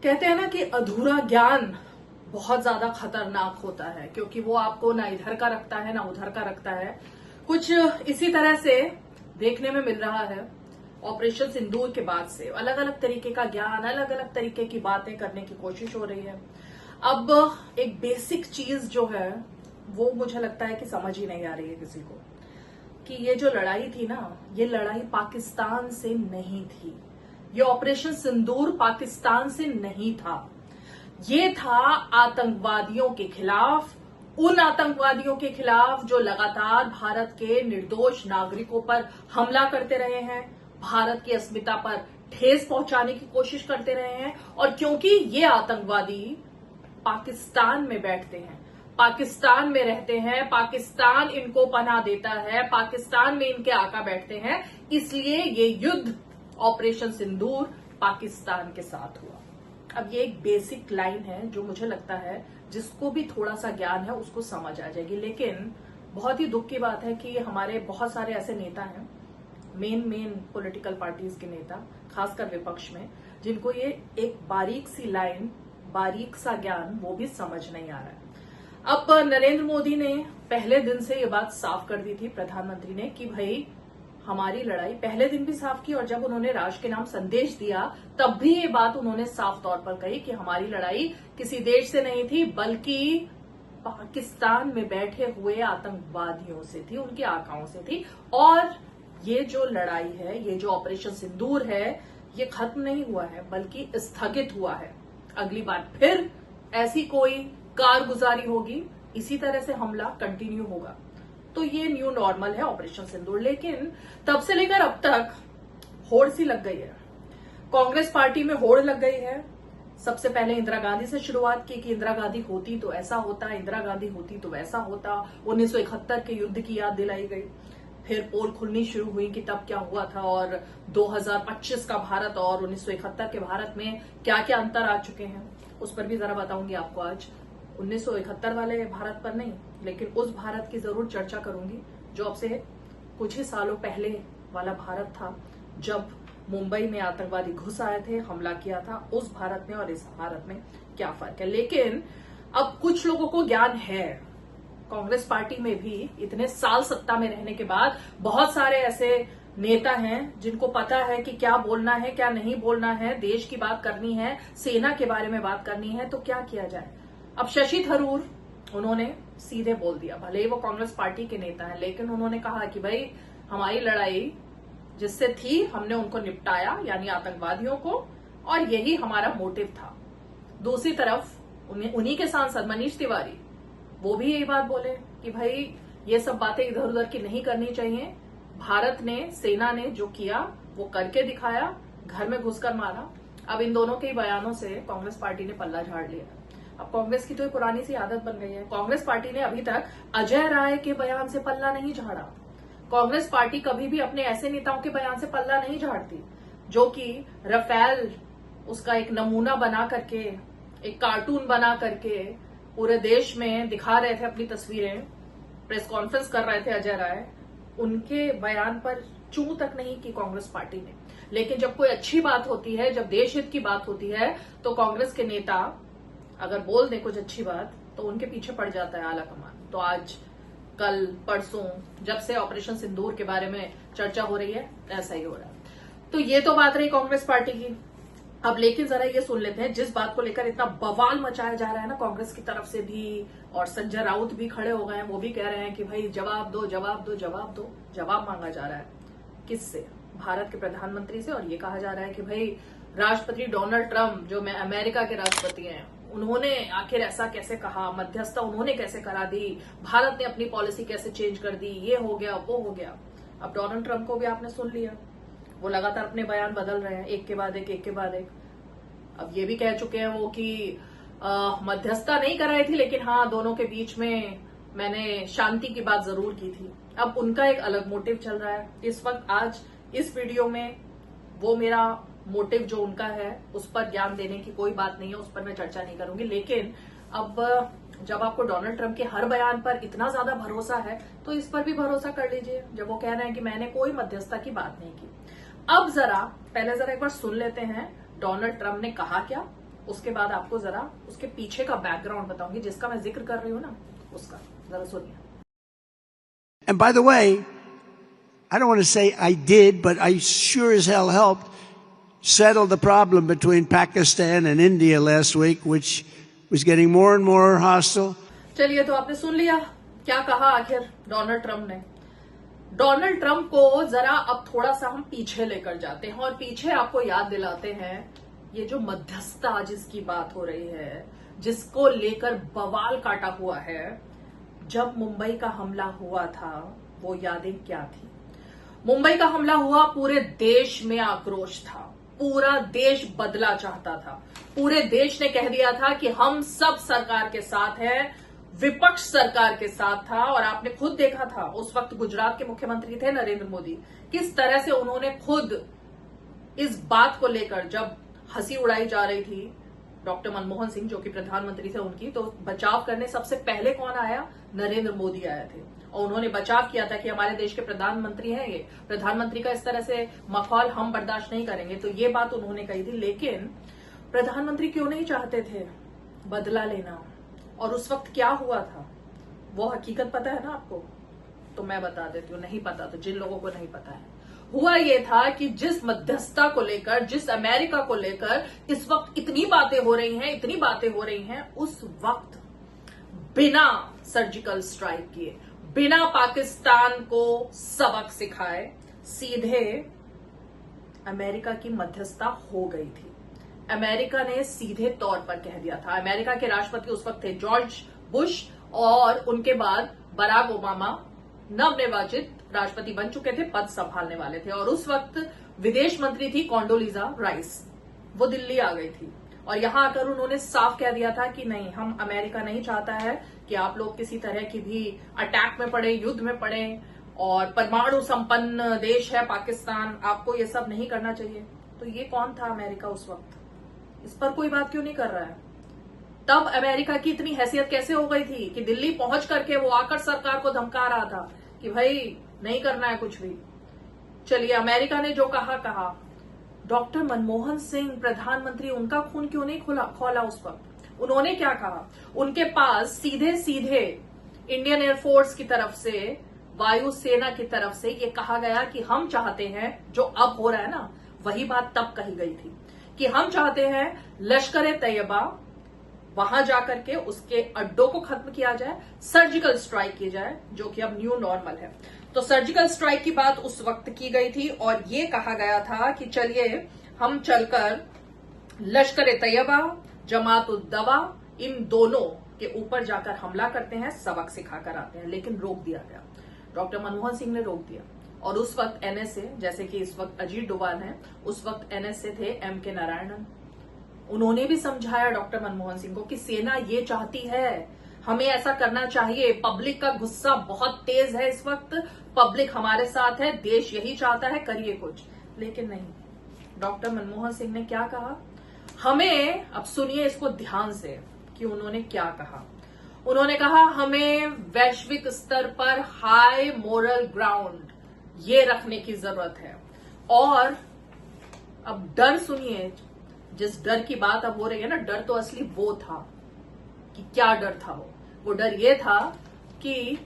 कहते हैं ना कि अधूरा ज्ञान बहुत ज्यादा खतरनाक होता है, क्योंकि वो आपको ना इधर का रखता है ना उधर का रखता है। कुछ इसी तरह से देखने में मिल रहा है। ऑपरेशन सिंदूर के बाद से अलग अलग तरीके का ज्ञान, अलग अलग तरीके की बातें करने की कोशिश हो रही है। अब एक बेसिक चीज जो है वो मुझे लगता है कि समझ ही नहीं आ रही है किसी को, कि ये जो लड़ाई थी ना, ये लड़ाई पाकिस्तान से नहीं थी। ये ऑपरेशन सिंदूर पाकिस्तान से नहीं था। ये था आतंकवादियों के खिलाफ, उन आतंकवादियों के खिलाफ जो लगातार भारत के निर्दोष नागरिकों पर हमला करते रहे हैं, भारत की अस्मिता पर ठेस पहुंचाने की कोशिश करते रहे हैं। और क्योंकि ये आतंकवादी पाकिस्तान में बैठते हैं, पाकिस्तान में रहते हैं, पाकिस्तान इनको पनाह देता है, पाकिस्तान में इनके आका बैठते हैं, इसलिए ये युद्ध ऑपरेशन सिंदूर पाकिस्तान के साथ हुआ। अब ये एक बेसिक लाइन है जो मुझे लगता है जिसको भी थोड़ा सा ज्ञान है उसको समझ आ जाएगी। लेकिन बहुत ही दुख की बात है कि हमारे बहुत सारे ऐसे नेता हैं, मेन पॉलिटिकल पार्टीज के नेता, खासकर विपक्ष में, जिनको ये एक बारीक सी लाइन, बारीक सा ज्ञान वो भी समझ नहीं आ रहा है। अब नरेंद्र मोदी ने पहले दिन से ये बात साफ कर दी थी, प्रधानमंत्री ने, कि भाई हमारी लड़ाई, पहले दिन भी साफ की और जब उन्होंने राष्ट्र के नाम संदेश दिया तब भी ये बात उन्होंने साफ तौर पर कही कि हमारी लड़ाई किसी देश से नहीं थी बल्कि पाकिस्तान में बैठे हुए आतंकवादियों से थी, उनके आकाओं से थी। और ये जो लड़ाई है, ये जो ऑपरेशन सिंदूर है, ये खत्म नहीं हुआ है बल्कि स्थगित हुआ है। अगली बार फिर ऐसी कोई कारगुजारी होगी, इसी तरह से हमला कंटिन्यू होगा। तो ये न्यू नॉर्मल है ऑपरेशन सिंदूर। लेकिन तब से लेकर अब तक होड़ सी लग गई है, कांग्रेस पार्टी में होड़ लग गई है। सबसे पहले इंदिरा गांधी से शुरुआत की कि इंदिरा गांधी होती तो ऐसा होता, इंदिरा गांधी होती तो वैसा होता। 1971 के युद्ध की याद दिलाई गई। फिर पोल खुलनी शुरू हुई कि तब क्या हुआ था और 2025 का भारत और 1971 के भारत में क्या क्या अंतर आ चुके हैं, उस पर भी जरा बताऊंगी आपको आज। 1971 वाले भारत पर नहीं, लेकिन उस भारत की जरूर चर्चा करूंगी जो अब से कुछ ही सालों पहले वाला भारत था, जब मुंबई में आतंकवादी घुस आए थे, हमला किया था। उस भारत में और इस भारत में क्या फर्क है। लेकिन अब कुछ लोगों को ज्ञान है, कांग्रेस पार्टी में भी इतने साल सत्ता में रहने के बाद बहुत सारे ऐसे नेता हैं जिनको पता है कि क्या बोलना है, क्या नहीं बोलना है, देश की बात करनी है, सेना के बारे में बात करनी है, तो क्या किया जाए। अब शशि थरूर, उन्होंने सीधे बोल दिया, भले ही वो कांग्रेस पार्टी के नेता हैं, लेकिन उन्होंने कहा कि भाई हमारी लड़ाई जिससे थी हमने उनको निपटाया, यानी आतंकवादियों को, और यही हमारा मोटिव था। दूसरी तरफ उन्हीं के सांसद मनीष तिवारी, वो भी यही बात बोले कि भाई ये सब बातें इधर उधर की नहीं करनी चाहिए। भारत ने, सेना ने जो किया वो करके दिखाया, घर में घुसकर मारा। अब इन दोनों के बयानों से कांग्रेस पार्टी ने पल्ला झाड़ लिया। अब कांग्रेस की तो एक पुरानी सी आदत बन गई है, कांग्रेस पार्टी ने अभी तक अजय राय के बयान से पल्ला नहीं झाड़ा। कांग्रेस पार्टी कभी भी अपने ऐसे नेताओं के बयान से पल्ला नहीं झाड़ती जो कि राफेल उसका एक नमूना बना करके, एक कार्टून बना करके पूरे देश में दिखा रहे थे अपनी तस्वीरें, प्रेस कॉन्फ्रेंस कर रहे थे अजय राय। उनके बयान पर चूं तक नहीं की कांग्रेस पार्टी ने। लेकिन जब कोई अच्छी बात होती है, जब देश हित की बात होती है, तो कांग्रेस के नेता अगर बोल दे कुछ अच्छी बात तो उनके पीछे पड़ जाता है आला कमान। तो आज, कल, परसों, जब से ऑपरेशन सिंदूर के बारे में चर्चा हो रही है, ऐसा ही हो रहा है। तो ये तो बात रही कांग्रेस पार्टी की। अब लेकिन जरा ये सुन लेते हैं, जिस बात को लेकर इतना बवाल मचाया जा रहा है ना कांग्रेस की तरफ से भी, और संजय राउत भी खड़े हो गए हैं, वो भी कह रहे हैं कि भाई जवाब दो, जवाब दो, जवाब दो। जवाब मांगा जा रहा है किससे? भारत के प्रधानमंत्री से। और ये कहा जा रहा है कि भाई राष्ट्रपति डोनाल्ड ट्रंप, जो अमेरिका के राष्ट्रपति हैं, उन्होंने आखिर ऐसा कैसे कहा, मध्यस्थता उन्होंने कैसे करा दी, भारत ने अपनी पॉलिसी कैसे चेंज कर दी, ये हो गया, वो हो गया। अब डोनाल्ड ट्रंप को भी आपने सुन लिया, वो लगातार अपने बयान बदल रहे हैं, एक के बाद एक, एक के बाद एक। अब ये भी कह चुके हैं वो कि मध्यस्थता नहीं कराई थी, लेकिन हाँ, दोनों के बीच में मैंने शांति की बात जरूर की थी। अब उनका एक अलग मोटिव चल रहा है इस वक्त। आज इस वीडियो में वो मेरा मोटिव जो उनका है उस पर ज्ञान देने की कोई बात नहीं है, उस पर मैं चर्चा नहीं करूंगी। लेकिन अब जब आपको डोनाल्ड ट्रंप के हर बयान पर इतना ज्यादा भरोसा है तो इस पर भी भरोसा कर लीजिए, जब वो कह रहे हैं कि मैंने कोई मध्यस्थता की बात नहीं की। अब पहले जरा एक बार सुन लेते हैं डोनाल्ड ट्रंप ने कहा क्या उसके बाद आपको जरा उसके पीछे का बैकग्राउंड बताऊंगी, जिसका मैं जिक्र कर रही हूं ना, उसका जरा सुनिए। And by the way, I don't want to say I did, but I sure as hell helped settle the problem between Pakistan and India last week, which was getting more and more hostile. चलिए, तो आपने सुन लिया क्या कहा आखिर Donald Trump ने। Donald Trump को जरा अब थोड़ा सा हम पीछे लेकर जाते हैं और पीछे आपको याद दिलाते हैं ये जो मध्यस्थता जिसकी बात हो रही है, जिसको लेकर बवाल काटा हुआ है। जब मुंबई का हमला हुआ था वो यादें क्या थी? मुंबई का हमला हुआ, पूरे देश में आक्रोश था, पूरा देश बदला चाहता था, पूरे देश ने कह दिया था कि हम सब सरकार के साथ हैं, विपक्ष सरकार के साथ था। और आपने खुद देखा था उस वक्त गुजरात के मुख्यमंत्री थे नरेंद्र मोदी, किस तरह से उन्होंने खुद इस बात को लेकर, जब हंसी उड़ाई जा रही थी डॉक्टर मनमोहन सिंह जो कि प्रधानमंत्री थे उनकी, तो बचाव करने सबसे पहले कौन आया? नरेंद्र मोदी आए थे और उन्होंने बचाव किया था कि हमारे देश के प्रधानमंत्री हैं, ये प्रधानमंत्री का इस तरह से मखौल हम बर्दाश्त नहीं करेंगे। तो ये बात उन्होंने कही थी। लेकिन प्रधानमंत्री क्यों नहीं चाहते थे बदला लेना? और उस वक्त क्या हुआ था वो हकीकत पता है ना आपको? तो मैं बता देती हूँ, नहीं पता तो जिन लोगों को नहीं पता है, हुआ ये था कि जिस मध्यस्थता को लेकर, जिस अमेरिका को लेकर इस वक्त इतनी बातें हो रही हैं, इतनी बातें हो रही हैं, उस वक्त बिना सर्जिकल स्ट्राइक किए, बिना पाकिस्तान को सबक सिखाए, सीधे अमेरिका की मध्यस्थता हो गई थी। अमेरिका ने सीधे तौर पर कह दिया था। अमेरिका के राष्ट्रपति उस वक्त थे जॉर्ज बुश और उनके बाद बराक ओबामा नवनिर्वाचित राष्ट्रपति बन चुके थे, पद संभालने वाले थे। और उस वक्त विदेश मंत्री थी कोंडोलीजा राइस, वो दिल्ली आ गई थी और यहां आकर उन्होंने साफ कह दिया था कि नहीं, हम अमेरिका नहीं चाहता है कि आप लोग किसी तरह की भी अटैक में पड़े, युद्ध में पड़े, और परमाणु संपन्न देश है पाकिस्तान, आपको ये सब नहीं करना चाहिए। तो ये कौन था अमेरिका उस वक्त? इस पर कोई बात क्यों नहीं कर रहा है? तब अमेरिका की इतनी हैसियत कैसे हो गई थी कि दिल्ली पहुंच करके वो आकर सरकार को धमका रहा था कि भाई नहीं करना है कुछ भी। चलिए, अमेरिका ने जो कहा, डॉक्टर मनमोहन सिंह प्रधानमंत्री, उनका खून क्यों नहीं खौला उस वक्त? उन्होंने क्या कहा? उनके पास सीधे सीधे इंडियन एयरफोर्स की तरफ से, वायुसेना की तरफ से ये कहा गया कि हम चाहते हैं, जो अब हो रहा है ना, वही बात तब कही गई थी कि हम चाहते हैं लश्कर-ए-तैयबा वहां जाकर के उसके अड्डों को खत्म किया जाए, सर्जिकल स्ट्राइक की जाए, जो कि अब न्यू नॉर्मल है। तो सर्जिकल स्ट्राइक की बात उस वक्त की गई थी और ये कहा गया था कि चलिए हम चलकर लश्कर-ए-तैयबा, जमात-उद-दवा, इन दोनों के ऊपर जाकर हमला करते हैं, सबक सिखाकर आते हैं। लेकिन रोक दिया गया, डॉक्टर मनमोहन सिंह ने रोक दिया। और उस वक्त एनएसए, जैसे कि इस वक्त अजीत डोभाल हैं, उस वक्त एनएसए थे एमके नारायणन। उन्होंने भी समझाया डॉक्टर मनमोहन सिंह को कि सेना ये चाहती है, हमें ऐसा करना चाहिए, पब्लिक का गुस्सा बहुत तेज है इस वक्त, पब्लिक हमारे साथ है, देश यही चाहता है, करिए कुछ। लेकिन नहीं, डॉक्टर मनमोहन सिंह ने क्या कहा हमें? अब सुनिए इसको ध्यान से कि उन्होंने क्या कहा। उन्होंने कहा हमें वैश्विक स्तर पर हाई मोरल ग्राउंड ये रखने की जरूरत है। और अब डर सुनिए, जिस डर की बात अब हो रही है ना, डर तो असली वो था कि क्या डर था वो डर ये था कि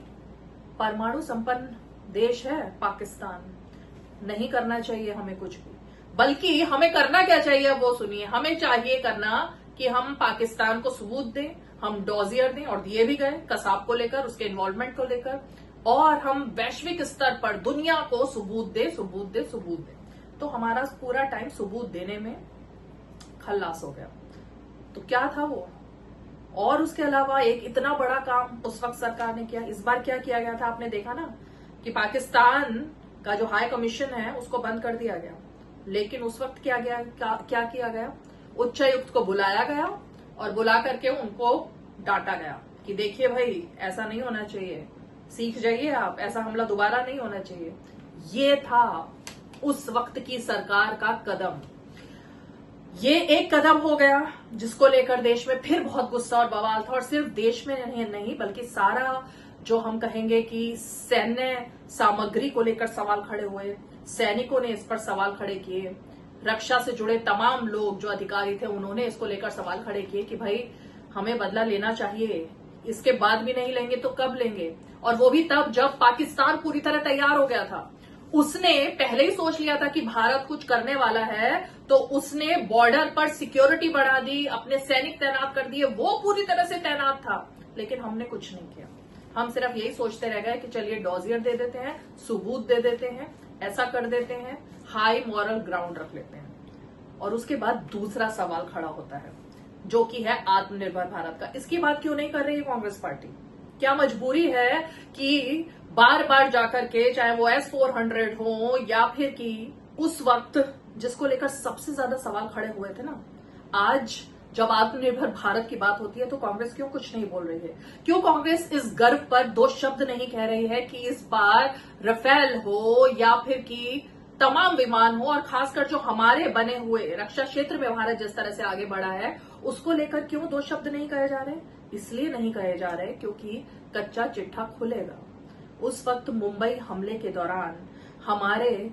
परमाणु संपन्न देश है पाकिस्तान, नहीं करना चाहिए हमें कुछ भी, बल्कि हमें करना क्या चाहिए वो सुनिए। हमें चाहिए करना कि हम पाकिस्तान को सबूत दें, हम डॉजियर दें, और दिए भी गए कसाब को लेकर, उसके इन्वॉल्वमेंट को लेकर, और हम वैश्विक स्तर पर दुनिया को सबूत दे। तो हमारा पूरा टाइम सबूत देने में खल्लास हो गया। तो क्या था वो? और उसके अलावा एक इतना बड़ा काम उस वक्त सरकार ने किया। इस बार क्या किया गया था, आपने देखा ना कि पाकिस्तान का जो हाई कमीशन है उसको बंद कर दिया गया। लेकिन उस वक्त क्या किया गया? उच्चायुक्त को बुलाया गया और बुला करके उनको डांटा गया कि देखिए भाई, ऐसा नहीं होना चाहिए, सीख जाइए आप, ऐसा हमला दोबारा नहीं होना चाहिए। ये था उस वक्त की सरकार का कदम। ये एक कदम हो गया जिसको लेकर देश में फिर बहुत गुस्सा और बवाल था, और सिर्फ देश में नहीं बल्कि सारा जो हम कहेंगे कि सैन्य सामग्री को लेकर सवाल खड़े हुए, सैनिकों ने इस पर सवाल खड़े किए, रक्षा से जुड़े तमाम लोग जो अधिकारी थे उन्होंने इसको लेकर सवाल खड़े किए कि भाई हमें बदला लेना चाहिए, इसके बाद भी नहीं लेंगे तो कब लेंगे। और वो भी तब जब पाकिस्तान पूरी तरह तैयार हो गया था। उसने पहले ही सोच लिया था कि भारत कुछ करने वाला है, तो उसने बॉर्डर पर सिक्योरिटी बढ़ा दी, अपने सैनिक तैनात कर दिए, वो पूरी तरह से तैनात था। लेकिन हमने कुछ नहीं किया। हम सिर्फ यही सोचते रह गए कि चलिए डॉजियर दे देते हैं, सबूत दे देते हैं, ऐसा कर देते हैं, हाई मॉरल ग्राउंड रख लेते हैं। और उसके बाद दूसरा सवाल खड़ा होता है जो कि है आत्मनिर्भर भारत का। इसकी बात क्यों नहीं कर रही है कांग्रेस पार्टी? क्या मजबूरी है कि बार बार जाकर के, चाहे वो S-400 हो या फिर कि उस वक्त जिसको लेकर सबसे ज्यादा सवाल खड़े हुए थे ना, आज जब आत्मनिर्भर भारत की बात होती है तो कांग्रेस क्यों कुछ नहीं बोल रही है? क्यों कांग्रेस इस गर्व पर दो शब्द नहीं कह रही है कि इस बार राफेल हो या फिर कि तमाम विमान हो, और खासकर जो हमारे बने हुए रक्षा क्षेत्र में भारत जिस तरह से आगे बढ़ा है उसको लेकर क्यों दो शब्द नहीं कहे जा रहे? इसलिए नहीं कहे जा रहे क्योंकि कच्चा चिट्ठा खुलेगा। उस वक्त मुंबई हमले के दौरान हमारे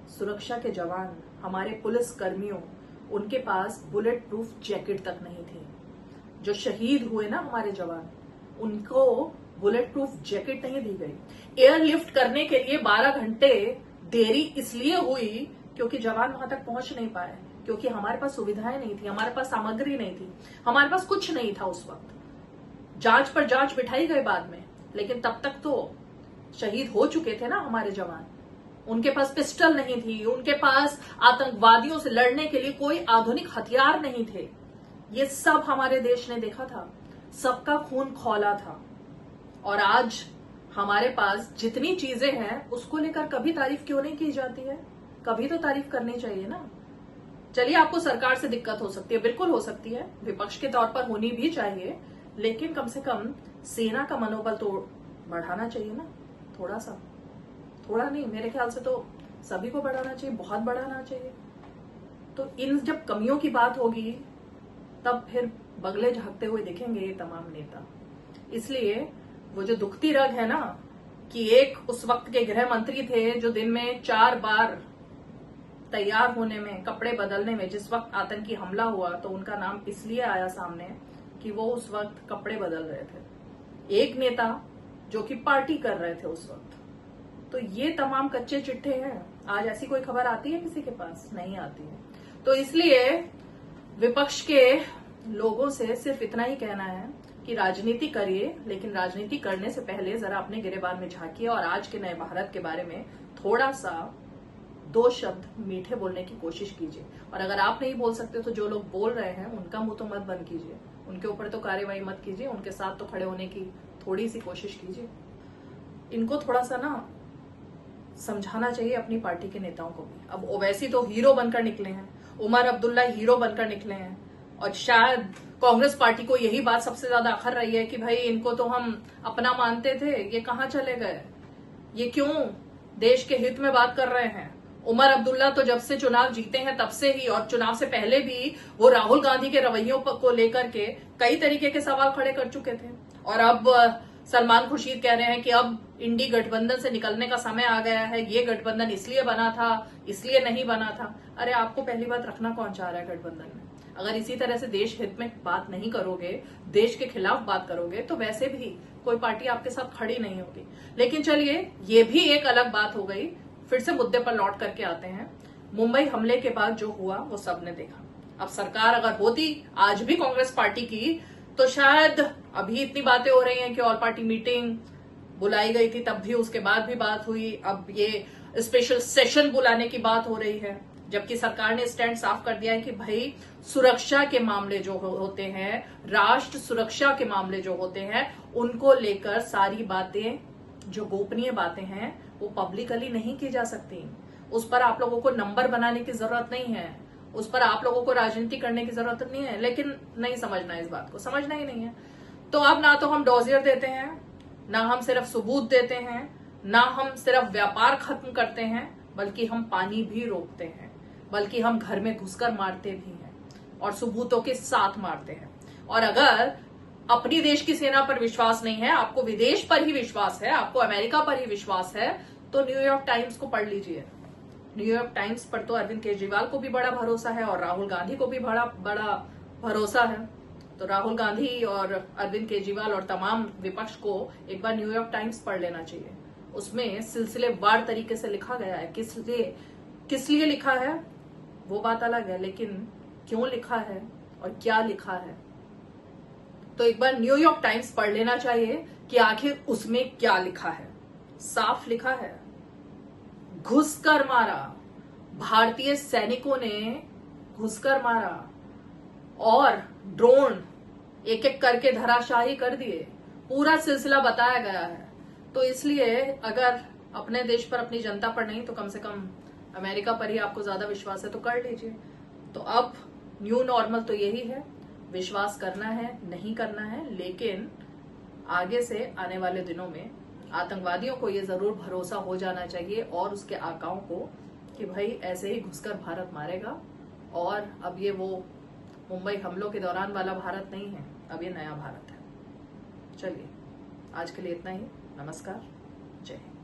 सुरक्षा के जवान, हमारे पुलिस कर्मियों, उनके पास बुलेट प्रूफ जैकेट तक नहीं थी। जो शहीद हुए ना हमारे जवान, उनको बुलेट प्रूफ जैकेट नहीं दी गई। एयरलिफ्ट करने के लिए 12 घंटे देरी इसलिए हुई क्योंकि जवान वहां तक पहुंच नहीं पाए, क्योंकि हमारे पास सुविधाएं नहीं थी, हमारे पास सामग्री नहीं थी, हमारे पास कुछ नहीं था उस वक्त। जांच पर जांच बिठाई गई बाद में, लेकिन तब तक तो शहीद हो चुके थे ना हमारे जवान। उनके पास पिस्टल नहीं थी, उनके पास आतंकवादियों से लड़ने के लिए कोई आधुनिक हथियार नहीं थे। ये सब हमारे देश ने देखा था, सबका खून खौला था। और आज हमारे पास जितनी चीजें हैं उसको लेकर कभी तारीफ क्यों नहीं की जाती है? कभी तो तारीफ करनी चाहिए ना। चलिए, आपको सरकार से दिक्कत हो सकती है, बिल्कुल हो सकती है, विपक्ष के तौर पर होनी भी चाहिए, लेकिन कम से कम सेना का मनोबल तो बढ़ाना चाहिए ना, थोड़ा सा। थोड़ा नहीं, मेरे ख्याल से तो सभी को बढ़ाना चाहिए, बहुत बढ़ाना चाहिए। तो इन जब कमियों की बात होगी तब फिर बगले झांकते हुए दिखेंगे ये तमाम नेता। इसलिए वो जो दुखती रग है ना कि एक उस वक्त के गृह मंत्री थे जो दिन में 4 बार तैयार होने में, कपड़े बदलने में, जिस वक्त आतंकी हमला हुआ तो उनका नाम इसलिए आया सामने कि वो उस वक्त कपड़े बदल रहे थे। एक नेता जो कि पार्टी कर रहे थे उस वक्त। तो ये तमाम कच्चे चिट्ठे हैं। आज ऐसी कोई खबर आती है किसी के पास? नहीं आती है। तो इसलिए विपक्ष के लोगों से सिर्फ इतना ही कहना है कि राजनीति करिए, लेकिन राजनीति करने से पहले जरा अपने गिरेबान में झांकिए और आज के नए भारत के बारे में थोड़ा सा 2 शब्द मीठे बोलने की कोशिश कीजिए। और अगर आप नहीं बोल सकते तो जो लोग बोल रहे हैं उनका मुंह तो मत बंद कीजिए, उनके ऊपर तो कार्रवाई मत कीजिए, उनके साथ तो खड़े होने की थोड़ी सी कोशिश कीजिए। इनको थोड़ा सा ना समझाना चाहिए अपनी पार्टी के नेताओं को भी। अब ओवैसी तो हीरो बनकर निकले हैं, उमर अब्दुल्ला हीरो बनकर निकले हैं, और शायद कांग्रेस पार्टी को यही बात सबसे ज्यादा अखर रही है कि भाई इनको तो हम अपना मानते थे, ये कहां चले गए, ये क्यों देश के हित में बात कर रहे हैं। उमर अब्दुल्ला तो जब से चुनाव जीते हैं तब से ही, और चुनाव से पहले भी वो राहुल गांधी के रवैयों को लेकर के कई तरीके के सवाल खड़े कर चुके थे। और अब सलमान खुर्शीद कह रहे हैं कि अब इंडी गठबंधन से निकलने का समय आ गया है, ये गठबंधन इसलिए बना था, इसलिए नहीं बना था। अरे आपको पहली बात रखना कौन चाह रहा है गठबंधन में? अगर इसी तरह से देश हित में बात नहीं करोगे, देश के खिलाफ बात करोगे, तो वैसे भी कोई पार्टी आपके साथ खड़ी नहीं होगी। लेकिन चलिए, ये भी एक अलग बात हो गई। फिर से मुद्दे पर लौट करके आते हैं। मुंबई हमले के बाद जो हुआ वो सबने देखा। अब सरकार अगर होती आज भी कांग्रेस पार्टी की, तो शायद अभी इतनी बातें हो रही हैं कि ऑल पार्टी मीटिंग बुलाई गई थी, तब भी उसके बाद भी बात हुई, अब ये स्पेशल सेशन बुलाने की बात हो रही है। जबकि सरकार ने स्टैंड साफ कर दिया है कि भाई सुरक्षा के मामले जो होते हैं, राष्ट्र सुरक्षा के मामले जो होते हैं, उनको लेकर सारी बातें, जो गोपनीय बातें हैं, वो पब्लिकली नहीं की जा सकती। उस पर आप लोगों को नंबर बनाने की जरूरत नहीं है, उस पर आप लोगों को राजनीति करने की जरूरत नहीं है। लेकिन नहीं समझना, इस बात को समझना ही नहीं है। तो अब ना तो हम डॉजियर देते हैं, ना हम सिर्फ सबूत देते हैं, ना हम सिर्फ व्यापार खत्म करते हैं, बल्कि हम पानी भी रोकते हैं, बल्कि हम घर में घुसकर मारते भी हैं और सबूतों के साथ मारते हैं। और अगर अपनी देश की सेना पर विश्वास नहीं है, आपको विदेश पर ही विश्वास है, आपको अमेरिका पर ही विश्वास है, तो न्यूयॉर्क टाइम्स को पढ़ लीजिए। न्यूयॉर्क टाइम्स पर तो अरविंद केजरीवाल को भी बड़ा भरोसा है और राहुल गांधी को भी बड़ा बड़ा भरोसा है। तो राहुल गांधी और अरविंद केजरीवाल और तमाम विपक्ष को एक बार न्यूयॉर्क टाइम्स पढ़ लेना चाहिए। उसमें सिलसिलेवार तरीके से लिखा गया है। किस लिए लिखा है वो बात अलग है, लेकिन क्यों लिखा है और क्या लिखा है तो एक बार न्यूयॉर्क टाइम्स पढ़ लेना चाहिए कि आखिर उसमें क्या लिखा है। साफ लिखा है, घुसकर मारा, भारतीय सैनिकों ने घुसकर मारा और ड्रोन एक एक करके धराशाही कर दिए। पूरा सिलसिला बताया गया है। तो इसलिए अगर अपने देश पर, अपनी जनता पर नहीं तो कम से कम अमेरिका पर ही आपको ज्यादा विश्वास है तो कर लीजिए। तो अब न्यू नॉर्मल तो यही है, विश्वास करना है नहीं करना है, लेकिन आगे से आने वाले दिनों में आतंकवादियों को ये जरूर भरोसा हो जाना चाहिए और उसके आकाओं को कि भाई ऐसे ही घुसकर भारत मारेगा। और अब ये वो मुंबई हमलों के दौरान वाला भारत नहीं है, अब ये नया भारत है। चलिए आज के लिए इतना ही। नमस्कार, जय हिंद।